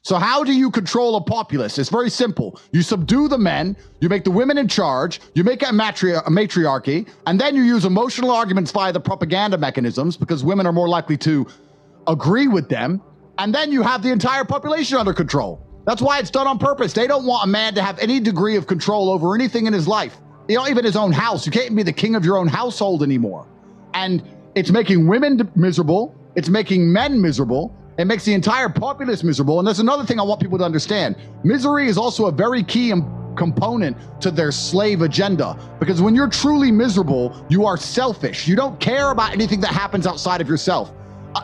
So how do you control a populace? It's very simple. You subdue the men, you make the women in charge, you make it a matriarchy, and then you use emotional arguments via the propaganda mechanisms because women are more likely to agree with them, and then you have the entire population under control. That's why it's done on purpose. They don't want a man to have any degree of control over anything in his life. You know, even his own house. You can't be the king of your own household anymore. And it's making women miserable. It's making men miserable. It makes the entire populace miserable. And there's another thing I want people to understand. Misery is also a very key component to their slave agenda. Because when you're truly miserable, you are selfish. You don't care about anything that happens outside of yourself.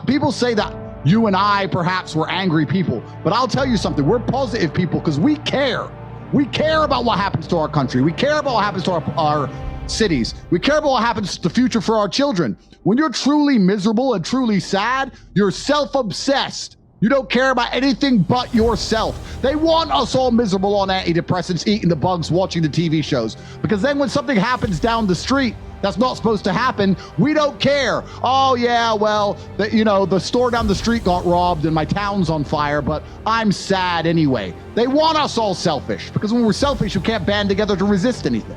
People say that you and I perhaps were angry people, but I'll tell you something. We're positive people because we care. We care about what happens to our country. We care about what happens to our cities. We care about what happens to the future for our children. When you're truly miserable and truly sad, you're self-obsessed. You don't care about anything but yourself. They want us all miserable on antidepressants, eating the bugs, watching the TV shows. Because then when something happens down the street that's not supposed to happen, we don't care. Oh yeah, well, the store down the street got robbed and my town's on fire, but I'm sad anyway. They want us all selfish, because when we're selfish, you can't band together to resist anything.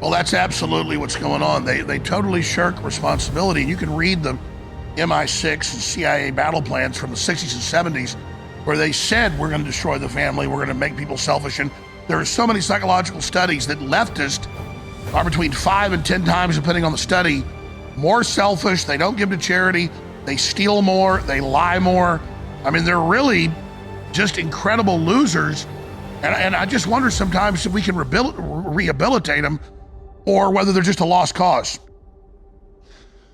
Well, that's absolutely what's going on. They totally shirk responsibility. You can read the MI6 and CIA battle plans from the 60s and 70s, where they said, we're going to destroy the family, we're going to make people selfish. And there are so many psychological studies that leftists are between 5 and 10 times, depending on the study, more selfish. They don't give to charity. They steal more. They lie more. I mean, they're really just incredible losers. And I just wonder sometimes if we can rehabilitate them, or whether they're just a lost cause.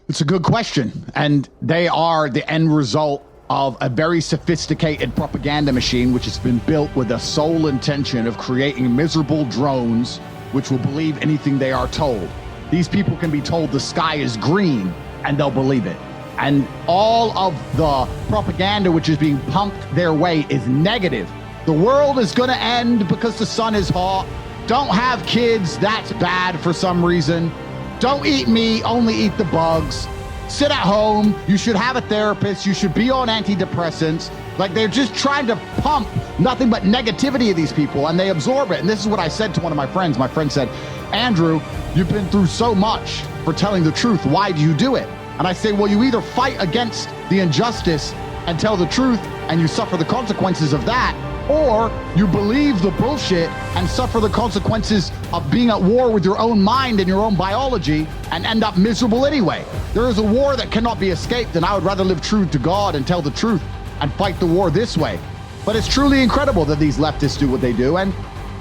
It's a good question. And they are the end result of a very sophisticated propaganda machine, which has been built with the sole intention of creating miserable drones which will believe anything they are told. These people can be told the sky is green and they'll believe it. And all of the propaganda which is being pumped their way is negative. The world is going to end because the sun is hot. Don't have kids, that's bad for some reason. Don't eat meat, only eat the bugs. Sit at home, you should have a therapist, you should be on antidepressants. Like, they're just trying to pump nothing but negativity of these people, and they absorb it. And this is what I said to one of my friends. My friend said, Andrew, you've been through so much for telling the truth. Why do you do it? And I say, well, you either fight against the injustice and tell the truth and you suffer the consequences of that, or you believe the bullshit and suffer the consequences of being at war with your own mind and your own biology and end up miserable anyway. There is a war that cannot be escaped, and I would rather live true to God and tell the truth and fight the war this way. But it's truly incredible that these leftists do what they do. And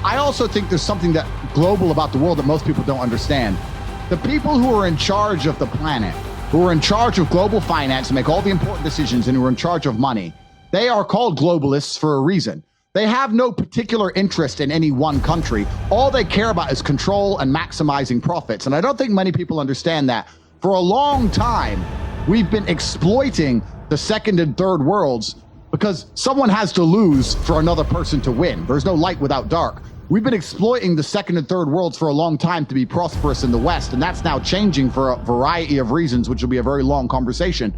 I also think there's something that global about the world that most people don't understand. The people who are in charge of the planet, who are in charge of global finance and make all the important decisions, and who are in charge of money, they are called globalists for a reason. They have no particular interest in any one country. All they care about is control and maximizing profits. And I don't think many people understand that. For a long time, we've been exploiting the second and third worlds because someone has to lose for another person to win. There's no light without dark. We've been exploiting the second and third worlds for a long time to be prosperous in the West, and that's now changing for a variety of reasons, which will be a very long conversation.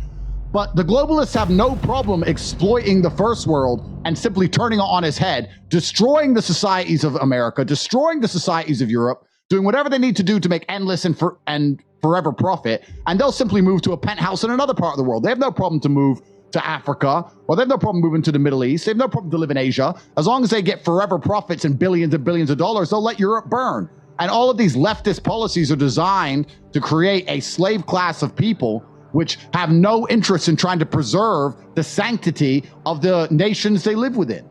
But the globalists have no problem exploiting the first world and simply turning it on its head, destroying the societies of America, destroying the societies of Europe, doing whatever they need to do to make endless and forever profit, and they'll simply move to a penthouse in another part of the world. They have no problem to move to Africa, or they have no problem moving to the Middle East. They have no problem to live in Asia. As long as they get forever profits and billions of dollars, they'll let Europe burn. And all of these leftist policies are designed to create a slave class of people which have no interest in trying to preserve the sanctity of the nations they live within.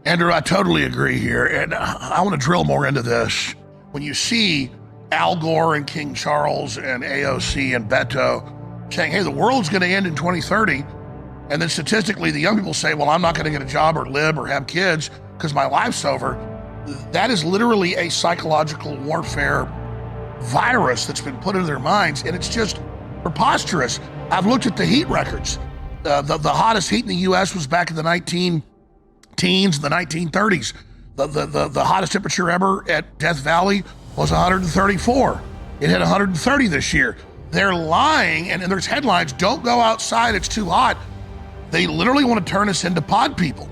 Andrew, I totally agree here. And I want to drill more into this. When you see Al Gore and King Charles and AOC and Beto saying, hey, the world's going to end in 2030. And then statistically, the young people say, well, I'm not going to get a job or live or have kids because my life's over. That is literally a psychological warfare virus that's been put into their minds. And it's just preposterous. I've looked at the heat records. The hottest heat in the U.S. was back in the 19-teens, the 1930s. The hottest temperature ever at Death Valley was 134. It hit 130 this year. They're lying, and there's headlines, don't go outside, it's too hot. They literally want to turn us into pod people.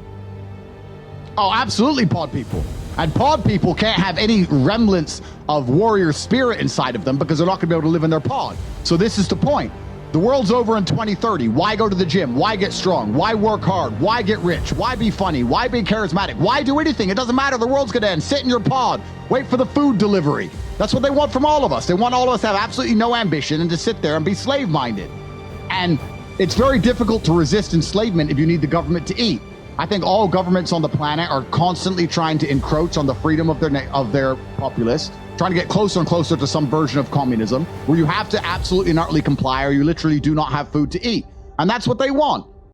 Oh, absolutely, pod people. And pod people can't have any remnants of warrior spirit inside of them because they're not going to be able to live in their pod. So this is the point. The world's over in 2030. Why go to the gym? Why get strong? Why work hard? Why get rich? Why be funny? Why be charismatic? Why do anything? It doesn't matter. The world's going to end. Sit in your pod. Wait for the food delivery. That's what they want from all of us. They want all of us to have absolutely no ambition and to sit there and be slave-minded. And it's very difficult to resist enslavement if you need the government to eat. I think all governments on the planet are constantly trying to encroach on the freedom of their populace, trying to get closer and closer to some version of communism where you have to absolutely and utterly comply or you literally do not have food to eat. And that's what they want.